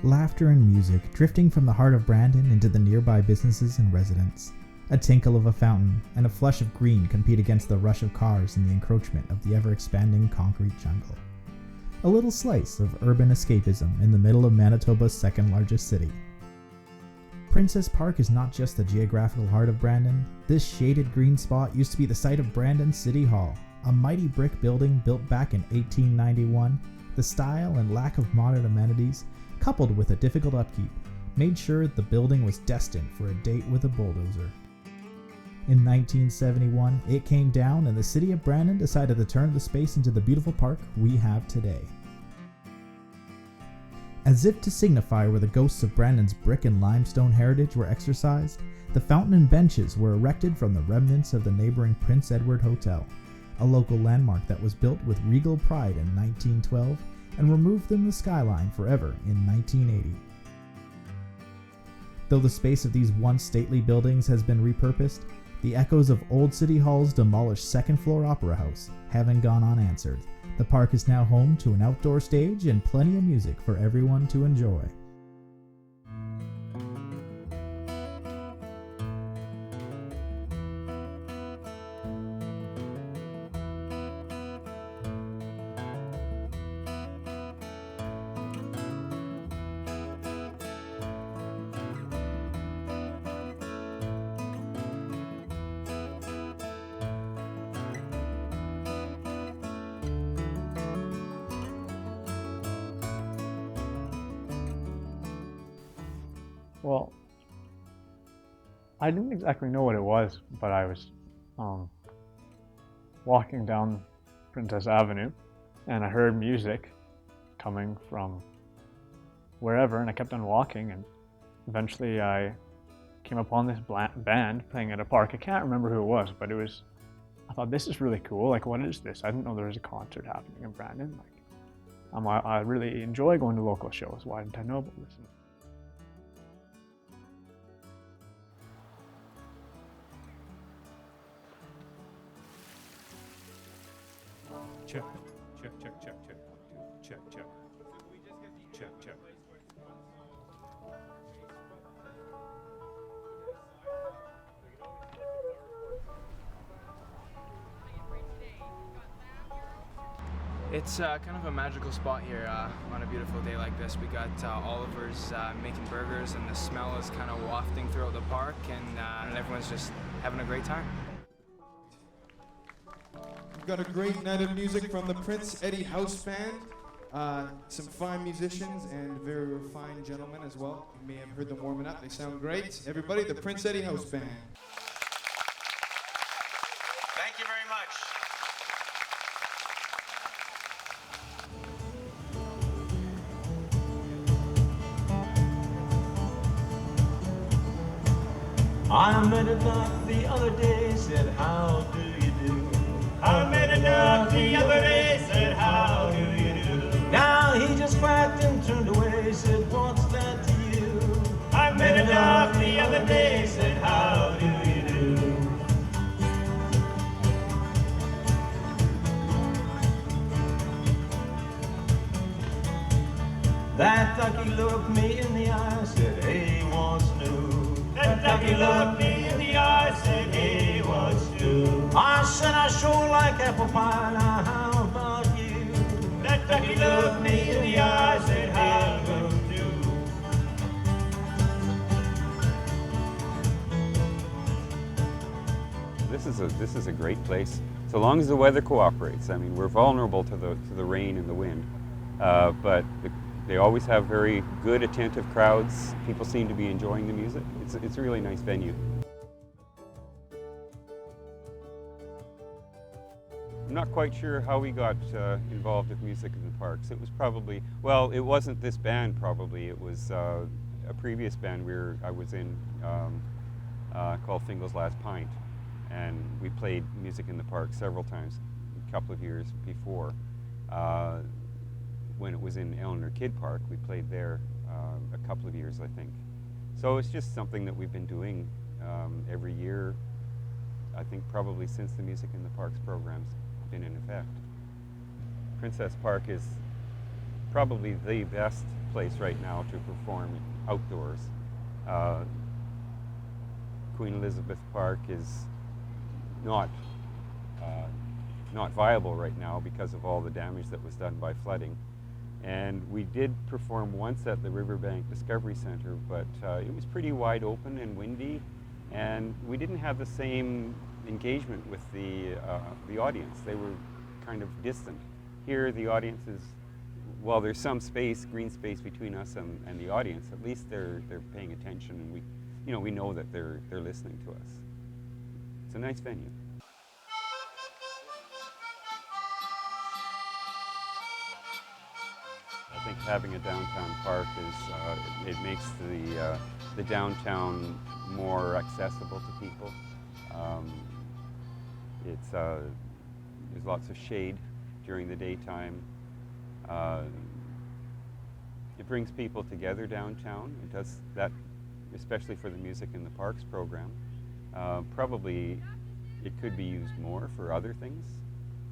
Laughter and music drifting from the heart of Brandon into the nearby businesses and residents. A tinkle of a fountain and a flush of green compete against the rush of cars and the encroachment of the ever-expanding concrete jungle. A little slice of urban escapism in the middle of Manitoba's second largest city. Princess Park is not just the geographical heart of Brandon. This shaded green spot used to be the site of Brandon City Hall, a mighty brick building built back in 1891. The style and lack of modern amenities, coupled with a difficult upkeep, made sure the building was destined for a date with a bulldozer. In 1971, it came down and the city of Brandon decided to turn the space into the beautiful park we have today. As if to signify where the ghosts of Brandon's brick and limestone heritage were exercised, the fountain and benches were erected from the remnants of the neighboring Prince Edward Hotel, a local landmark that was built with regal pride in 1912 and removed from the skyline forever in 1980. Though the space of these once stately buildings has been repurposed, the echoes of Old City Hall's demolished second-floor opera house haven't gone unanswered. The park is now home to an outdoor stage and plenty of music for everyone to enjoy. Well, I didn't exactly know what it was, but I was walking down Princess Avenue and I heard music coming from wherever, and I kept on walking, and eventually I came upon this band playing at a park. I can't remember who it was, but I thought, this is really cool. Like, what is this? I didn't know there was a concert happening in Brandon. I really enjoy going to local shows. Why didn't I know about this? Check, check, check, check, check, check, check, check, check. It's kind of a magical spot here on a beautiful day like this. We got Oliver's making burgers, and the smell is kind of wafting throughout the park, and everyone's just having a great time. We've got a great night of music from the Prince Eddie House Band. Some fine musicians and very refined gentlemen as well. You may have heard them warming up. They sound great. Everybody, the Prince Eddie House Band. Thank you very much. I met a duck the other day, said, how do you do? I met a duck the other day, said, how do you do? Now he just quacked and turned away, said, what's that to you? I met a duck the other day, said, how do you do? That ducky looked me in the eye, said, hey, what's new? That ducky looked me in the eye, said, hey, what's new? I said, I sure like apple pie, now how about you? That ducky looked me in the eye, said, how do you do? This is a great place, so long as the weather cooperates. I mean, we're vulnerable to the rain and the wind, but they always have very good, attentive crowds. People seem to be enjoying the music. It's a really nice venue. I'm not quite sure how we got involved with music in the parks. It was probably, well, it wasn't this band probably. It was a previous band I was in called Fingal's Last Pint. And we played music in the park several times, a couple of years before. When it was in Eleanor Kidd Park, we played there a couple of years, I think. So it's just something that we've been doing every year, I think probably since the Music in the Parks program's been in effect. Princess Park is probably the best place right now to perform outdoors. Uh, Queen Elizabeth Park is not not viable right now because of all the damage that was done by flooding. And we did perform once at the Riverbank Discovery Center, but it was pretty wide open and windy, and we didn't have the same engagement with the audience. They were kind of distant. Here, the audience is, well, there's some space, green space between us and the audience. At least they're paying attention, and we know that they're listening to us. It's a nice venue. I think having a downtown park is it makes the downtown more accessible to people. There's lots of shade during the daytime. It brings people together downtown. It does that, especially for the Music in the Parks program. Probably it could be used more for other things.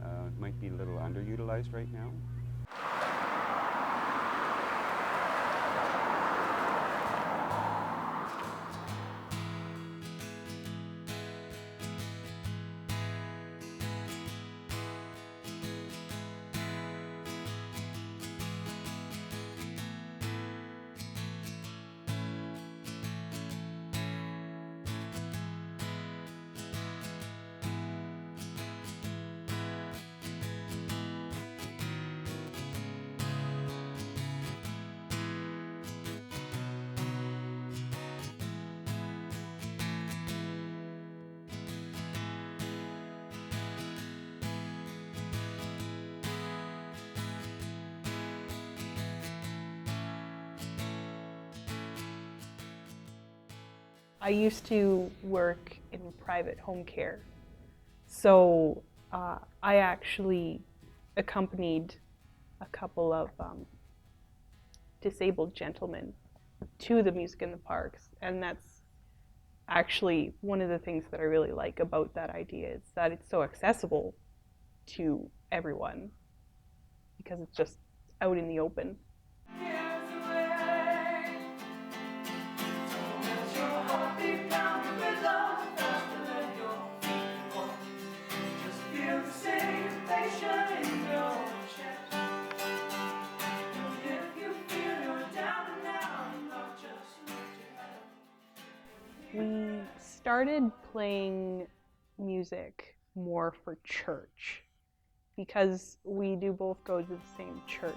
It might be a little underutilized right now. I used to work in private home care, so I actually accompanied a couple of disabled gentlemen to the Music in the Parks, and that's actually one of the things that I really like about that idea, is that it's so accessible to everyone because it's just out in the open. We started playing music more for church because we do both go to the same church.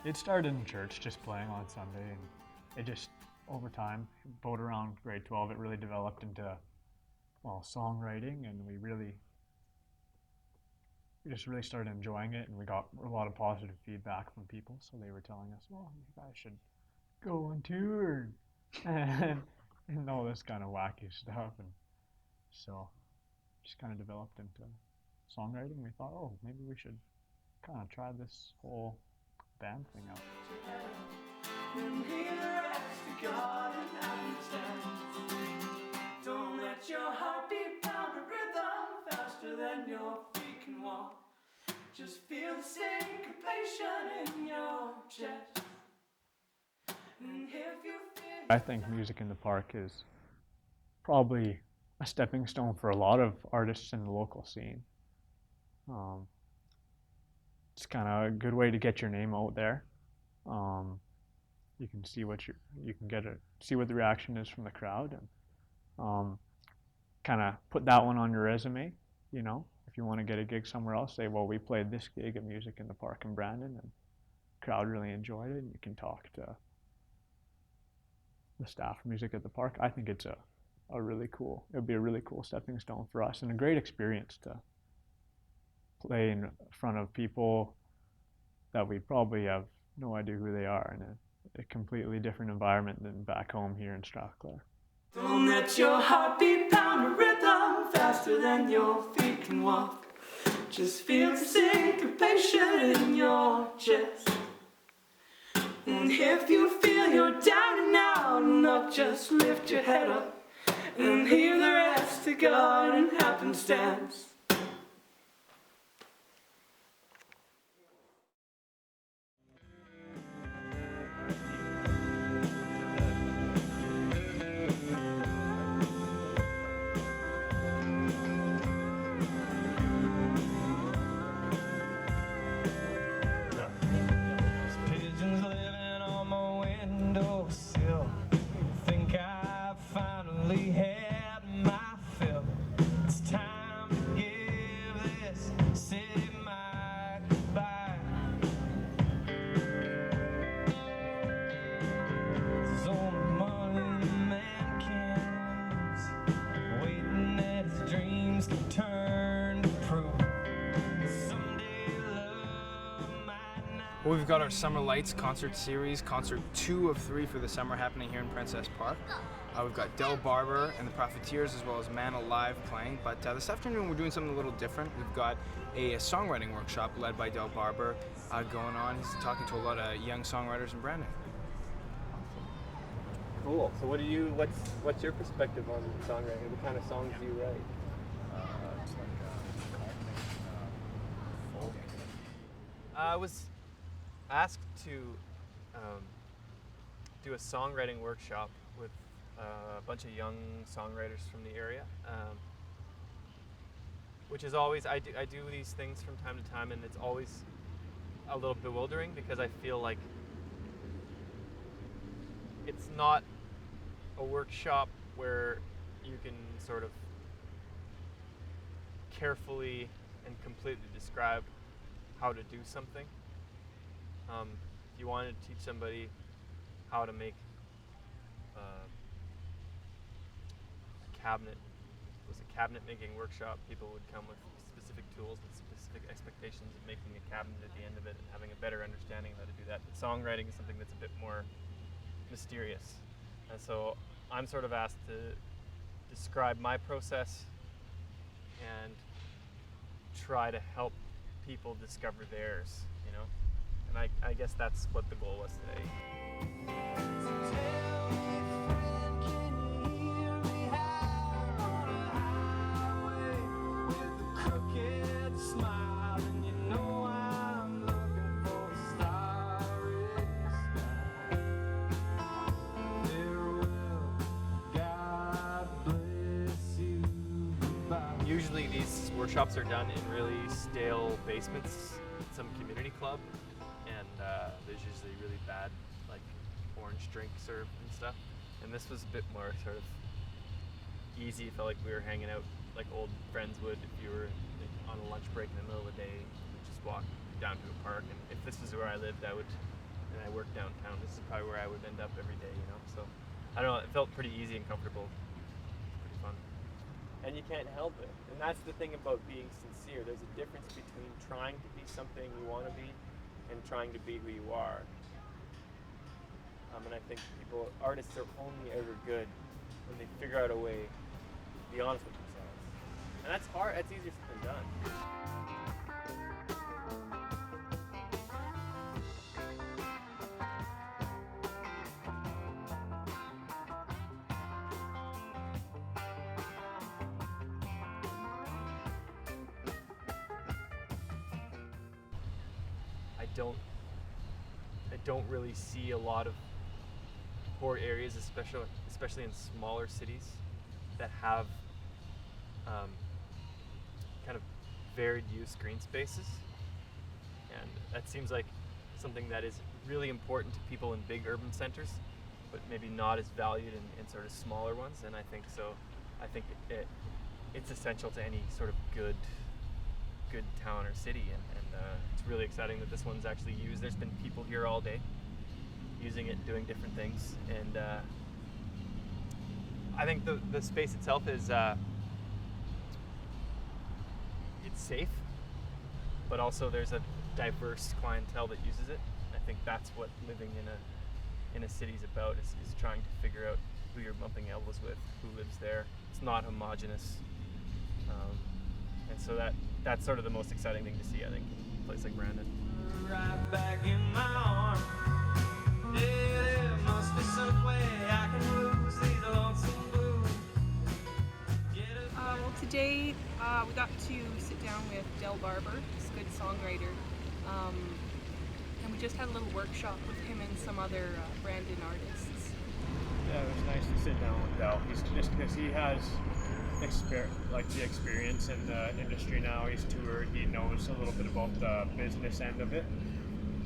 It started in church, just playing on Sunday, and it just, over time, about around grade 12, it really developed into, well, songwriting, and we just really started enjoying it, and we got a lot of positive feedback from people, so they were telling us, well, you guys should go on tour, and all this kind of wacky stuff, and so just kind of developed into songwriting. We thought, oh, maybe we should kind of try this whole band thing out. Don't let your heartbeat pound a rhythm faster than your feet can walk. Just feel the syncopation in your chest. And if you feel I think Music in the Park is probably a stepping stone for a lot of artists in the local scene. It's kind of a good way to get your name out there. You can see see what the reaction is from the crowd, and kind of put that one on your resume. You know, if you want to get a gig somewhere else, say, well, we played this gig at Music in the Park in Brandon, and the crowd really enjoyed it. And you can talk to the staff of Music at the Park. I think it's a really cool. It would be a really cool stepping stone for us, and a great experience to play in front of people that we probably have no idea who they are, and a completely different environment than back home here in Strathclyde. Don't let your heartbeat pound a rhythm faster than your feet can walk. Just feel the syncopation in your chest. And if you feel you're down and out, not just lift your head up and leave the rest to God and happenstance. Pigeons living on my windowsill. Think I finally had my fill. It's time to give this city my goodbye. There's only money a man can lose, waiting that his dreams can turn to proof. Someday love might not. Well, we've got our Summer Lights concert series, concert 2 of 3 for the summer, happening here in Princess Park. We've got Del Barber and the Profiteers, as well as Man Alive playing. But this afternoon we're doing something a little different. We've got a songwriting workshop led by Del Barber going on. He's talking to a lot of young songwriters in Brandon. Cool. So what's your perspective on songwriting? What kind of songs do you write? It's like folk. I was asked to do a songwriting workshop with a bunch of young songwriters from the area, which is always, I do these things from time to time, and it's always a little bewildering because I feel like it's not a workshop where you can sort of carefully and completely describe how to do something. If you wanted to teach somebody how to make a cabinet, it was a cabinet making workshop, people would come with specific tools with specific expectations of making a cabinet at the end of it and having a better understanding of how to do that. But songwriting is something that's a bit more mysterious. And so I'm sort of asked to describe my process and try to help people discover theirs, you know? And I guess that's what the goal was today. Usually these workshops are done in really stale basements, some community club, and there's usually really bad like orange drink served and stuff. And this was a bit more sort of easy. It felt like we were hanging out like old friends would if you were like, on a lunch break in the middle of the day. You'd just walk down to a park, and if this was where I lived, and I worked downtown, this is probably where I would end up every day, you know? So I don't know, it felt pretty easy and comfortable. Pretty fun. And you can't help it. And that's the thing about being sincere. There's a difference between trying to be something you want to be and trying to be who you are. And I think artists are only ever good when they figure out a way to be honest with themselves. And that's hard, that's easier said than done. I don't really see a lot of poor areas, especially in smaller cities, that have kind of varied use green spaces. And that seems like something that is really important to people in big urban centers, but maybe not as valued in sort of smaller ones. And I think it's essential to any sort of good town or city, and it's really exciting that this one's actually used. There's been people here all day using it, doing different things, and I think the space itself is it's safe, but also there's a diverse clientele that uses it. I think that's what living in a city is about, is trying to figure out who you're bumping elbows with, who lives there. It's not homogenous. And so that's sort of the most exciting thing to see, I think, in a place like Brandon. Right back in my arm. Yeah, there must be some way I can lose these lonesome blues. Well, today we got to sit down with Del Barber, this good songwriter, and we just had a little workshop with him and some other Brandon artists. Yeah, it was nice to sit down with Del. He's just because he has the experience in the industry now. He's toured. He knows a little bit about the business end of it,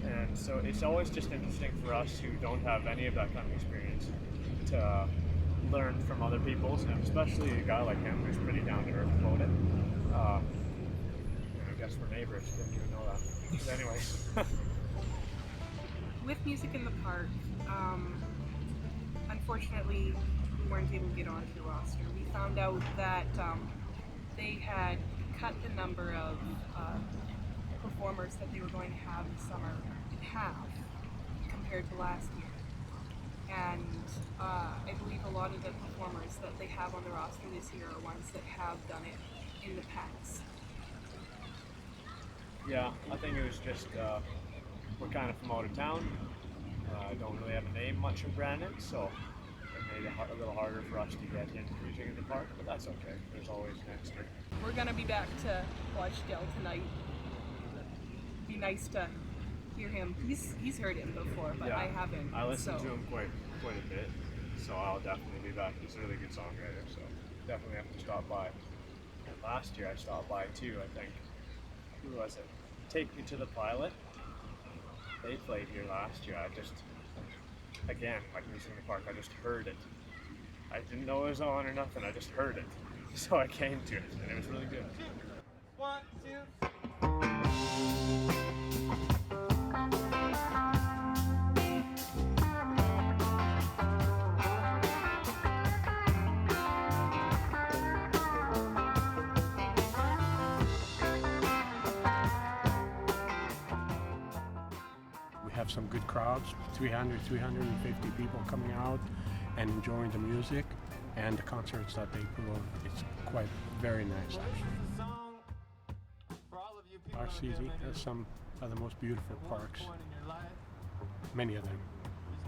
and so it's always just interesting for us who don't have any of that kind of experience to learn from other people's, and especially a guy like him who's pretty down to earth about it. I guess we're neighbors. Didn't even know that. But anyways. With Music in the Park, unfortunately, we weren't able to get onto the roster. We found out that they had cut the number of performers that they were going to have this summer in half compared to last year. And I believe a lot of the performers that they have on the roster this year are ones that have done it in the past. Yeah, I think it was just, we're kind of from out of town. I don't really have a name much in Brandon, so it made it a little harder for us to get into Music in the Park, but that's okay. There's always next year. We're going to be back to watch Del tonight. Be nice to hear him. He's heard him before, but yeah, I haven't. I listen to him quite a bit, so I'll definitely be back. He's a really good songwriter, so definitely have to stop by. And last year I stopped by too, I think. Who was it? Take Me to the Pilot. They played here last year. I just, again, like Music in the Park, I just heard it. I didn't know it was on or nothing, I just heard it. So I came to it, and it was really good. 1, 2. Have some good crowds, 300, 350 people coming out and enjoying the music and the concerts that they put on. It's quite very nice. Our city has some of the most beautiful parks, many of them.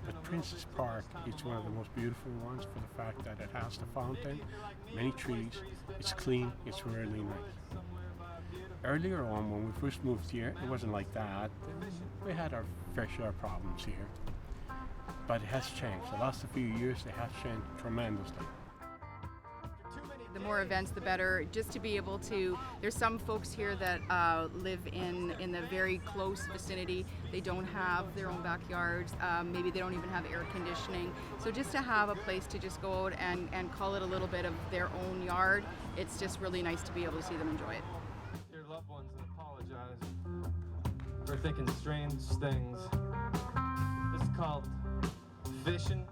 But Princess Park is one of the most beautiful ones for the fact that it has the fountain, many trees, it's clean, it's really nice. Earlier on, when we first moved here, it wasn't like that. We had our fair share of problems here. But it has changed. The last few years, it has changed tremendously. The more events, the better. Just to be able to, there's some folks here that live in the very close vicinity. They don't have their own backyards. Maybe they don't even have air conditioning. So just to have a place to just go out and call it a little bit of their own yard, it's just really nice to be able to see them enjoy it. Your loved ones and apologize for thinking strange things. This is called fishing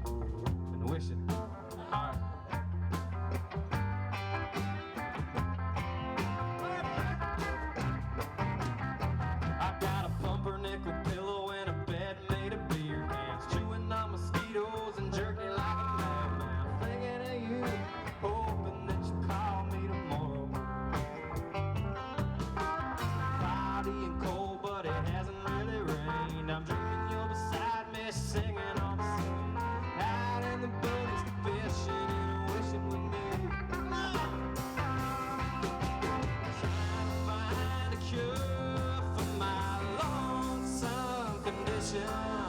and wishing. All right. I got a pumpernickel pillow and a bed made of beer cans, chewing on mosquitoes and jerking like a madman. Thinking of you, hoping that you call me tomorrow. Cloudy and cold, but it hasn't really rained. I'm dreaming you're beside me, singing on the sea, out in the boonies, fishing and wishing with me. Trying to find a cure for my lonesome condition.